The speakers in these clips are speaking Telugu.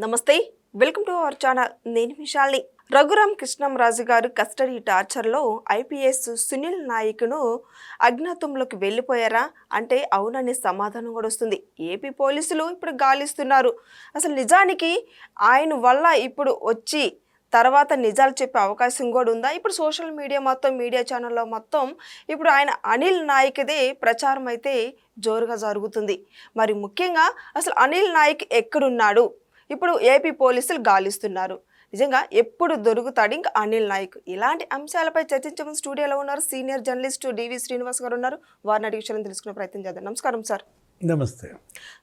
నమస్తే, వెల్కమ్ టు అవర్ ఛానల్. నేను విశాల్ని. రఘురామ్ కృష్ణంరాజు గారు కస్టడీ టార్చర్లో ఐపీఎస్ సునీల్ నాయక్ను అజ్ఞాతంలోకి వెళ్ళిపోయారా అంటే అవుననే సమాధానం కూడా వస్తుంది. ఏపీ పోలీసులు ఇప్పుడు గాలిస్తున్నారు. అసలు నిజానికి ఆయన వల్ల ఇప్పుడు వచ్చి తర్వాత నిజాలు చెప్పే అవకాశం కూడా ఉందా? ఇప్పుడు సోషల్ మీడియా మొత్తం, మీడియా ఛానల్లో మొత్తం ఇప్పుడు ఆయన అనిల్ నాయక్దే ప్రచారం అయితే జోరుగా జరుగుతుంది. మరి ముఖ్యంగా అసలు అనిల్ నాయక్ ఎక్కడున్నాడు? ఇప్పుడు ఏపీ పోలీసులు గాలిస్తున్నారు. నిజంగా ఎప్పుడు దొరుకుతాడు ఇంకా అనిల్ నాయక్? ఇలాంటి అంశాలపై చర్చించమని స్టూడియోలో ఉన్నారు సీనియర్ జర్నలిస్ట్ డివి శ్రీనివాస్ గారు ఉన్నారు. వారిని అడిగి విషయాలను తెలుసుకునే ప్రయత్నం చేద్దాం. నమస్కారం సార్. నమస్తే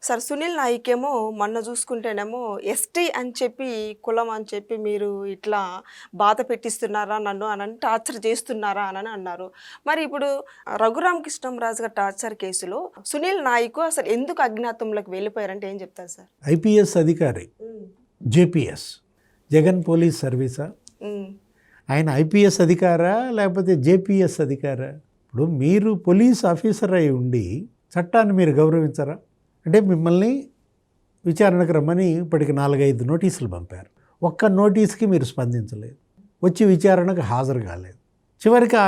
సార్. సునీల్ నాయక్ ఏమో మొన్న చూసుకుంటేనేమో ఎస్టీ అని చెప్పి, కులం అని చెప్పి మీరు ఇట్లా బాధ పెట్టిస్తున్నారా నన్ను అని టార్చర్ చేస్తున్నారా అని అన్నారు. మరి ఇప్పుడు రఘురామ్ కృష్ణంరాజు గారి టార్చర్ కేసులో సునీల్ నాయక్ అసలు ఎందుకు అజ్ఞాతంలోకి వెళ్ళిపోయారంటే ఏం చెప్తారు సార్? ఐపీఎస్ అధికారి, జేపీఎస్, జగన్ పోలీస్ సర్వీసా? ఆయన ఐపీఎస్ అధికారా లేకపోతే జేపీఎస్ అధికారా? ఇప్పుడు మీరు పోలీస్ ఆఫీసర్ అయి ఉండి చట్టాన్ని మీరు గౌరవించరా? అంటే మిమ్మల్ని విచారణకు రమ్మని ఇప్పటికి 4-5 నోటీసులు పంపారు. ఒక్క నోటీస్కి మీరు స్పందించలేదు, వచ్చి విచారణకు హాజరు కాలేదు. చివరికి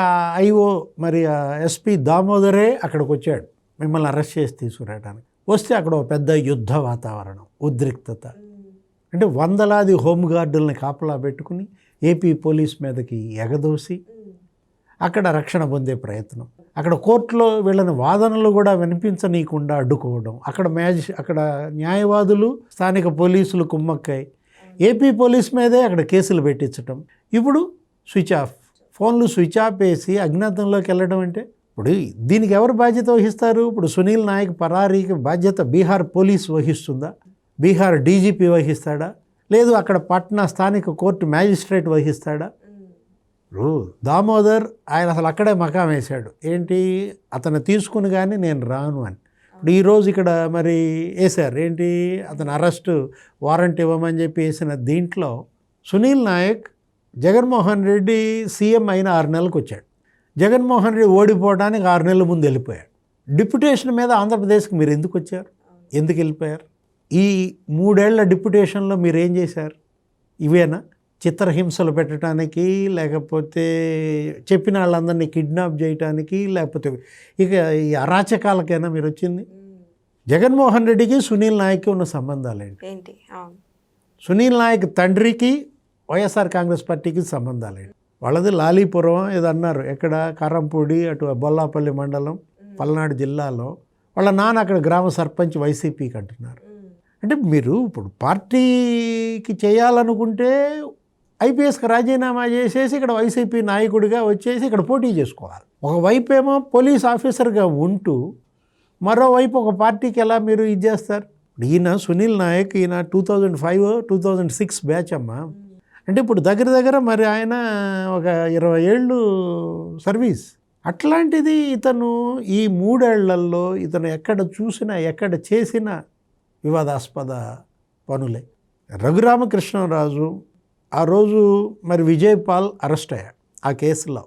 ఐఓ మరి ఎస్పీ దామోదరే అక్కడికి వచ్చాడు మిమ్మల్ని అరెస్ట్ చేసి తీసుకురావడానికి. వస్తే అక్కడ ఒక పెద్ద యుద్ధ వాతావరణం, ఉద్రిక్తత. అంటే వందలాది హోంగార్డుల్ని కాపలా పెట్టుకుని ఏపీ పోలీస్ మీదకి ఎగదోసి అక్కడ రక్షణ పొందే ప్రయత్నం, అక్కడ కోర్టులో వీళ్ళని వాదనలు కూడా వినిపించనీయకుండా అడ్డుకోవడం, అక్కడ న్యాయవాదులు స్థానిక పోలీసులు కుమ్మక్కై ఏపీ పోలీస్ మీదే అక్కడ కేసులు పెట్టించటం. ఇప్పుడు స్విచ్ ఆఫ్, ఫోన్లు స్విచ్ ఆఫ్ వేసి అజ్ఞాతంలోకి వెళ్ళడం అంటే ఇప్పుడు దీనికి ఎవరు బాధ్యత వహిస్తారు? ఇప్పుడు సునీల్ నాయక్ పరారీకి బాధ్యత బీహార్ పోలీస్ వహిస్తుందా? బీహార్ డీజీపీ వహిస్తాడా? లేదు అక్కడ పట్నా స్థానిక కోర్టు మ్యాజిస్ట్రేట్ వహిస్తాడా? దామోదర్ ఆయన అసలు అక్కడే మకాం వేశాడు. ఏంటి, అతను తీసుకుని కానీ నేను రాను అని. ఇప్పుడు ఈరోజు ఇక్కడ మరి వేశారు ఏంటి, అతను అరెస్టు వారెంట్ ఇవ్వమని చెప్పి వేసిన దీంట్లో సునీల్ నాయక్ జగన్మోహన్ రెడ్డి సీఎం అయిన 6 నెలలకు వచ్చాడు. జగన్మోహన్ రెడ్డి ఓడిపోవడానికి 6 నెలల ముందు వెళ్ళిపోయాడు. డిప్యుటేషన్ మీద ఆంధ్రప్రదేశ్కి మీరు ఎందుకు వచ్చారు? ఎందుకు వెళ్ళిపోయారు? ఈ 3 ఏళ్ల డిప్యుటేషన్లో మీరు ఏం చేశారు? ఇవేనా చిత్రహింసలు పెట్టడానికి, లేకపోతే చెప్పిన వాళ్ళందరినీ కిడ్నాప్ చేయడానికి, లేకపోతే ఇక ఈ అరాచకాలకైనా మీరు వచ్చింది? జగన్మోహన్ రెడ్డికి సునీల్ నాయక్కి ఉన్న సంబంధాలు ఏంటి? సునీల్ నాయక్ తండ్రికి వైఎస్ఆర్ కాంగ్రెస్ పార్టీకి సంబంధాలు ఏంటి? వాళ్ళది లాలీపురం ఏదో అన్నారు, ఎక్కడ కారంపూడి అటు బొల్లాపల్లి మండలం పల్నాడు జిల్లాలో. వాళ్ళ నాన్న అక్కడ గ్రామ సర్పంచ్ వైసీపీకి అంటున్నారు. అంటే మీరు ఇప్పుడు పార్టీకి చేయాలనుకుంటే ఐపీఎస్కి రాజీనామా చేసేసి ఇక్కడ వైసీపీ నాయకుడిగా వచ్చేసి ఇక్కడ పోటీ చేసుకోవాలి. ఒకవైపు ఏమో పోలీస్ ఆఫీసర్గా ఉంటూ మరోవైపు ఒక పార్టీకి ఎలా మీరు ఇది చేస్తారు? ఈయన సునీల్ నాయక్, ఈయన 2005-2006 బ్యాచ్ అమ్మా. అంటే ఇప్పుడు దగ్గర మరి ఆయన ఒక 20 ఏళ్ళు సర్వీస్. అట్లాంటిది ఇతను ఈ 3 ఏళ్లలో ఇతను ఎక్కడ చూసినా ఎక్కడ చేసినా వివాదాస్పద పనులే. రఘురామకృష్ణరాజు ఆ రోజు మరి విజయపాల్ అరెస్ట్ అయ్యాడు. ఆ కేసులో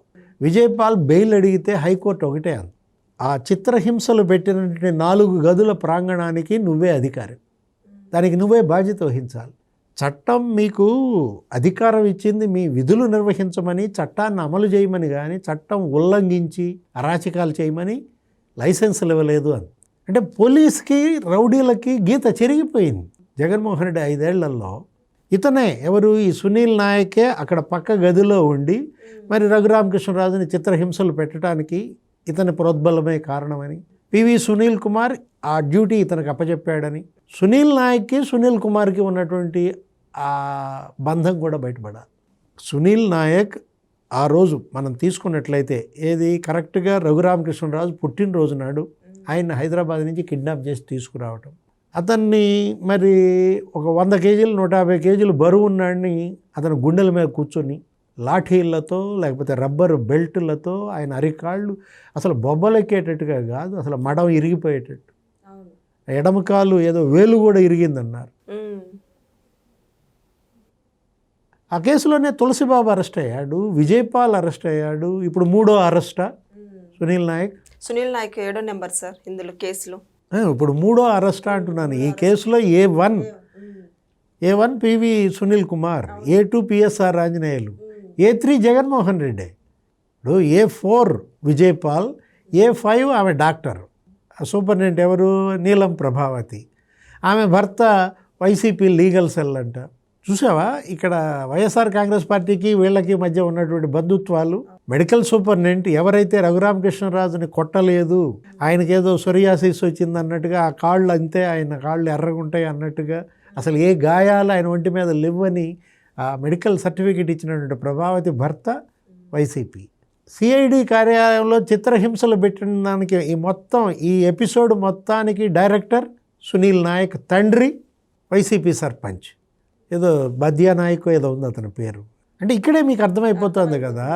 విజయపాల్ బెయిల్ అడిగితే హైకోర్టు ఒకటే అంది, ఆ చిత్రహింసలు పెట్టినటువంటి 4 గదుల ప్రాంగణానికి నువ్వే అధికారి, దానికి నువ్వే బాధ్యత వహించాలి. చట్టం మీకు అధికారం ఇచ్చింది మీ విధులు నిర్వహించమని, చట్టాన్ని అమలు చేయమని, కానీ చట్టం ఉల్లంఘించి అరాచకాలు చేయమని లైసెన్సులు ఇవ్వలేదు అని. అంటే పోలీస్కి రౌడీలకి గీత చెరిగిపోయింది. జగన్మోహన్ రెడ్డి 5 ఏళ్లలో ఇతనే ఎవరు, ఈ సునీల్ నాయకే అక్కడ పక్క గదిలో ఉండి మరి రఘురామకృష్ణరాజుని చిత్రహింసలు పెట్టడానికి ఇతని ప్రోద్బలమే కారణమని, పివి సునీల్ కుమార్ ఆ డ్యూటీ ఇతనికి అప్పచెప్పాడని, సునీల్ నాయక్కి సునీల్ కుమార్కి ఉన్నటువంటి ఆ బంధం కూడా బయటపడాలి. సునీల్ నాయక్ ఆ రోజు మనం తీసుకున్నట్లయితే ఏది కరెక్ట్గా రఘురామకృష్ణరాజు పుట్టినరోజు నాడు ఆయన హైదరాబాద్ నుంచి కిడ్నాప్ చేసి తీసుకురావటం, అతన్ని మరి ఒక 100 కేజీలు 150 కేజీలు బరువు ఉన్నాడిని అతను గుండెల మీద కూర్చొని లాఠీలతో లేకపోతే రబ్బర్ బెల్టులతో ఆయన అరికాళ్ళు అసలు బొబ్బలెక్కేటట్టుగా కాదు, అసలు మడం ఇరిగిపోయేటట్టు, ఎడమకాలు ఏదో వేలు కూడా ఇరిగిందన్నారు. ఆ కేసులోనే తులసిబాబు అరెస్ట్ అయ్యాడు, విజయపాల్ అరెస్ట్ అయ్యాడు. ఇప్పుడు 3వ అరెస్టా సునీల్ నాయక్? సునీల్ నాయక్ 7వ నెంబర్ సార్ ఇందులో కేసులో. ఇప్పుడు 3వ అరెస్ట్ అంటున్నాను. ఈ కేసులో A1 A1 PV Sunil Kumar, A2 PSR Anjaneyulu, A3 Jaganmohan Reddy. ఇప్పుడు A4 విజయపాల్, A5 ఆమె డాక్టర్, సూపరింటెండెంట్ ఎవరు, నీలం ప్రభావతి. ఆమె భర్త వైసీపీ లీగల్ సెల్ అంట. చూసావా ఇక్కడ వైఎస్ఆర్ కాంగ్రెస్ పార్టీకి వీళ్ళకి మధ్య ఉన్నటువంటి బంధుత్వాలు. మెడికల్ సూపరింటెండెంట్ ఎవరైతే రఘురామకృష్ణరాజుని కొట్టలేదు, ఆయనకేదో సొరియాసిస్ వచ్చింది అన్నట్టుగా, ఆ కాళ్ళు అంతే, ఆయన కాళ్ళు ఎర్రగుంటాయి అన్నట్టుగా, అసలు ఏ గాయాలు ఆయన ఒంటి మీద లేవని ఆ మెడికల్ సర్టిఫికేట్ ఇచ్చినటువంటి ప్రభావతి భర్త వైసీపీ. సిఐడి కార్యాలయంలో చిత్రహింసలు పెట్టిన దానికి ఈ ఎపిసోడ్ మొత్తానికి డైరెక్టర్ సునీల్ నాయక్ తండ్రి వైసీపీ సర్పంచ్, ఏదో బద్యా నాయక్ ఏదో ఉంది అతని పేరు. అంటే ఇక్కడే మీకు అర్థమైపోతుంది కదా.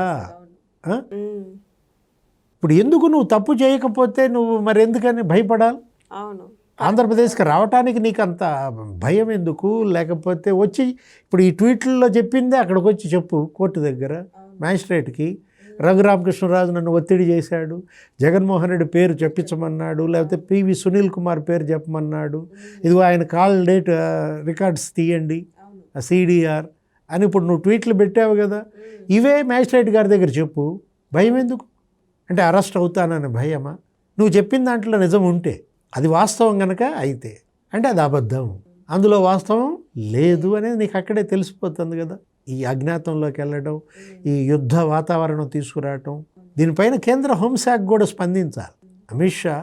ఇప్పుడు ఎందుకు నువ్వు తప్పు చేయకపోతే నువ్వు మరి ఎందుకని భయపడాలి? అవును, ఆంధ్రప్రదేశ్కి రావటానికి నీకు అంత భయం ఎందుకు? లేకపోతే వచ్చి ఇప్పుడు ఈ ట్వీట్లలో చెప్పిందే అక్కడికి వచ్చి చెప్పు కోర్టు దగ్గర మ్యాజిస్ట్రేట్కి. రఘురామకృష్ణరాజు నన్ను ఒత్తిడి చేశాడు, జగన్మోహన్ రెడ్డి పేరు చెప్పించమన్నాడు, లేకపోతే పివి సునీల్ కుమార్ పేరు చెప్పమన్నాడు, ఇదిగో ఆయన కాల్ డేట్ రికార్డ్స్ తీయండి, CDR అని ఇప్పుడు నువ్వు ట్వీట్లు పెట్టావు కదా, ఇవే మ్యాజిస్ట్రేట్ గారి దగ్గర చెప్పు. భయం ఎందుకు? అంటే అరెస్ట్ అవుతానని భయమా? నువ్వు చెప్పిన దాంట్లో నిజం ఉంటే, అది వాస్తవం కనుక అయితే, అంటే అది అబద్ధం, అందులో వాస్తవం లేదు అనేది నీకు అక్కడే తెలిసిపోతుంది కదా. ఈ అజ్ఞాతంలోకి వెళ్ళడం, ఈ యుద్ధ వాతావరణం తీసుకురావటం, దీనిపైన కేంద్ర హోంశాఖ కూడా స్పందించాలి. అమిత్ షా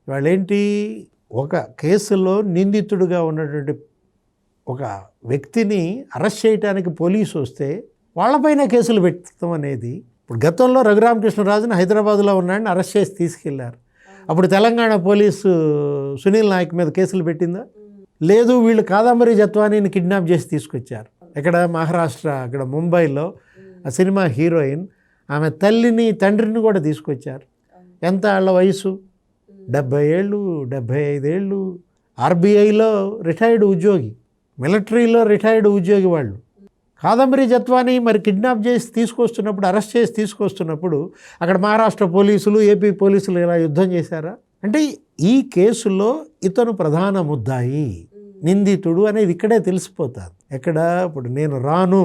ఇవాళ ఏంటి, ఒక కేసులో నిందితుడిగా ఉన్నటువంటి ఒక వ్యక్తిని అరెస్ట్ చేయడానికి పోలీసు వస్తే వాళ్ళపైన కేసులు పెట్టడం అనేది, ఇప్పుడు గతంలో రఘురామకృష్ణరాజుని హైదరాబాద్లో ఉన్నాడని అరెస్ట్ చేసి తీసుకెళ్లారు. అప్పుడు తెలంగాణ పోలీసు సునీల్ నాయక్ మీద కేసులు పెట్టిందా? లేదు. వీళ్ళు కాదంబరి జత్వానీని కిడ్నాప్ చేసి తీసుకొచ్చారు. ఇక్కడ మహారాష్ట్ర, అక్కడ ముంబైలో ఆ సినిమా హీరోయిన్, ఆమె తల్లిని తండ్రిని కూడా తీసుకొచ్చారు. ఎంత వాళ్ళ వయసు? 70 ఏళ్ళు, 75 ఏళ్ళు. RBIలో రిటైర్డ్ ఉద్యోగి, మిలిటరీలో రిటైర్డ్ ఉద్యోగి వాళ్ళు. కాదంబరి జత్వానీ మరి కిడ్నాప్ చేసి తీసుకొస్తున్నప్పుడు, అరెస్ట్ చేసి తీసుకొస్తున్నప్పుడు అక్కడ మహారాష్ట్ర పోలీసులు, AP పోలీసులు ఇలా యుద్ధం చేశారా? అంటే ఈ కేసులో ఇతను ప్రధాన ముద్దాయి, నిందితుడు అనేది ఇక్కడే తెలిసిపోతుంది. ఎక్కడ ఇప్పుడు నేను రాను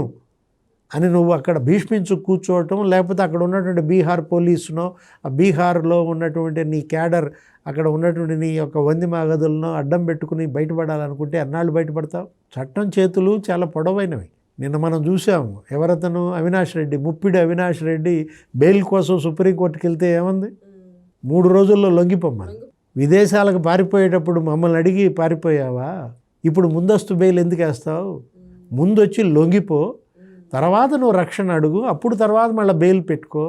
అని నువ్వు అక్కడ భీష్మించు కూర్చోవటం, లేకపోతే అక్కడ ఉన్నటువంటి బీహార్ పోలీసునో, ఆ బీహార్లో ఉన్నటువంటి నీ క్యాడర్, అక్కడ ఉన్నటువంటి నీ యొక్క వంది మాగదులను అడ్డం పెట్టుకుని బయటపడాలనుకుంటే అన్నాళ్ళు బయటపడతావు. చట్టం చేతులు చాలా పొడవైనవి. నిన్న మనం చూసాము, ఎవరతను అవినాష్ రెడ్డి, ముప్పిడి అవినాష్ రెడ్డి బెయిల్ కోసం సుప్రీంకోర్టుకి వెళ్తే ఏమంది, 3 రోజుల్లో లొంగిపోమ్మని. విదేశాలకు పారిపోయేటప్పుడు మమ్మల్ని అడిగి పారిపోయావా? ఇప్పుడు ముందస్తు బెయిల్ ఎందుకు వేస్తావు? ముందు వచ్చి లొంగిపో, తర్వాత నువ్వు రక్షణ అడుగు, అప్పుడు తర్వాత మళ్ళీ బెయిల్ పెట్టుకో.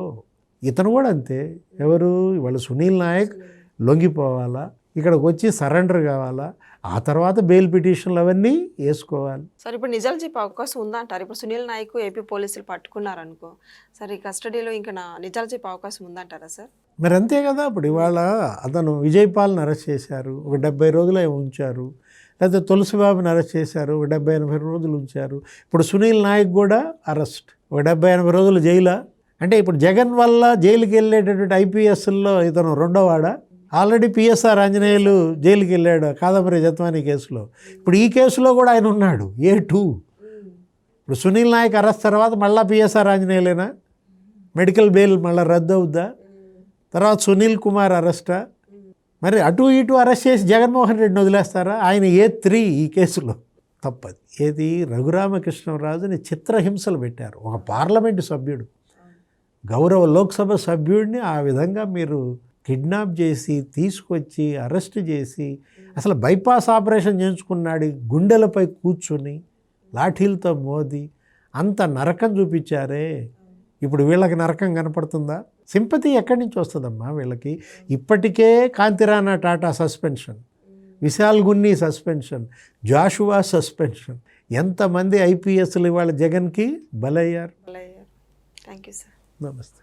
ఇతను కూడా అంతే. ఎవరు ఇవాళ సునీల్ నాయక్ లొంగిపోవాలా, ఇక్కడికి వచ్చి సరెండర్ కావాలా, ఆ తర్వాత బెయిల్ పిటిషన్లు అవన్నీ వేసుకోవాలి. సార్ ఇప్పుడు నిజాలు చెప్పే అవకాశం ఉందా అంటారు? ఇప్పుడు సునీల్ నాయక్ AP పోలీసులు పట్టుకున్నారనుకో, సరే కస్టడీలో ఇంకా నిజాలు చెప్పే అవకాశం ఉందంటారా సార్? మరి అంతే కదా. ఇప్పుడు ఇవాళ అతను విజయపాల్ని అరెస్ట్ చేశారు, ఒక 70 రోజులు ఉంచారు. లేకపోతే తులసిబాబుని అరెస్ట్ చేశారు, ఒక 70-80 రోజులు ఉంచారు. ఇప్పుడు సునీల్ నాయక్ కూడా అరెస్ట్, ఒక 70-80 రోజులు జైలా. అంటే ఇప్పుడు జగన్ వల్ల జైలుకి వెళ్ళేటటువంటి IPSల్లో ఇతను రెండోవాడా? ఆల్రెడీ PSR ఆంజనేయులు జైలుకి వెళ్ళాడు కాదంబరి జత్వానీ కేసులో. ఇప్పుడు ఈ కేసులో కూడా ఆయన ఉన్నాడు, A2. ఇప్పుడు సునీల్ నాయక్ అరెస్ట్ తర్వాత మళ్ళీ PSR ఆంజనేయులేనా? మెడికల్ బెయిల్ మళ్ళీ రద్దు అవుద్దా? తర్వాత సునీల్ కుమార్ అరెస్టా? మరి అటు ఇటు అరెస్ట్ చేసి జగన్మోహన్ రెడ్డిని వదిలేస్తారా? ఆయన A3 ఈ కేసులో. తప్పది. ఏది, రఘురామకృష్ణరాజుని చిత్రహింసలు పెట్టారు. ఒక పార్లమెంటు సభ్యుడు, గౌరవ లోక్సభ సభ్యుడిని ఆ విధంగా మీరు కిడ్నాప్ చేసి తీసుకొచ్చి అరెస్ట్ చేసి, అసలు బైపాస్ ఆపరేషన్ చేయించుకున్నాడు, గుండెలపై కూర్చుని లాఠీలతో మోది అంత నరకం చూపించారే. ఇప్పుడు వీళ్ళకి నరకం కనపడుతుందా? సింపతి ఎక్కడి నుంచి వస్తుందమ్మా వీళ్ళకి? ఇప్పటికే Kanthirana Tata suspension, Vishal Gunni suspension, Joshua suspension, ఎంతమంది IPSలు ఇవాళ జగన్కి బలయ్యారు. Thank you sir. నమస్తే.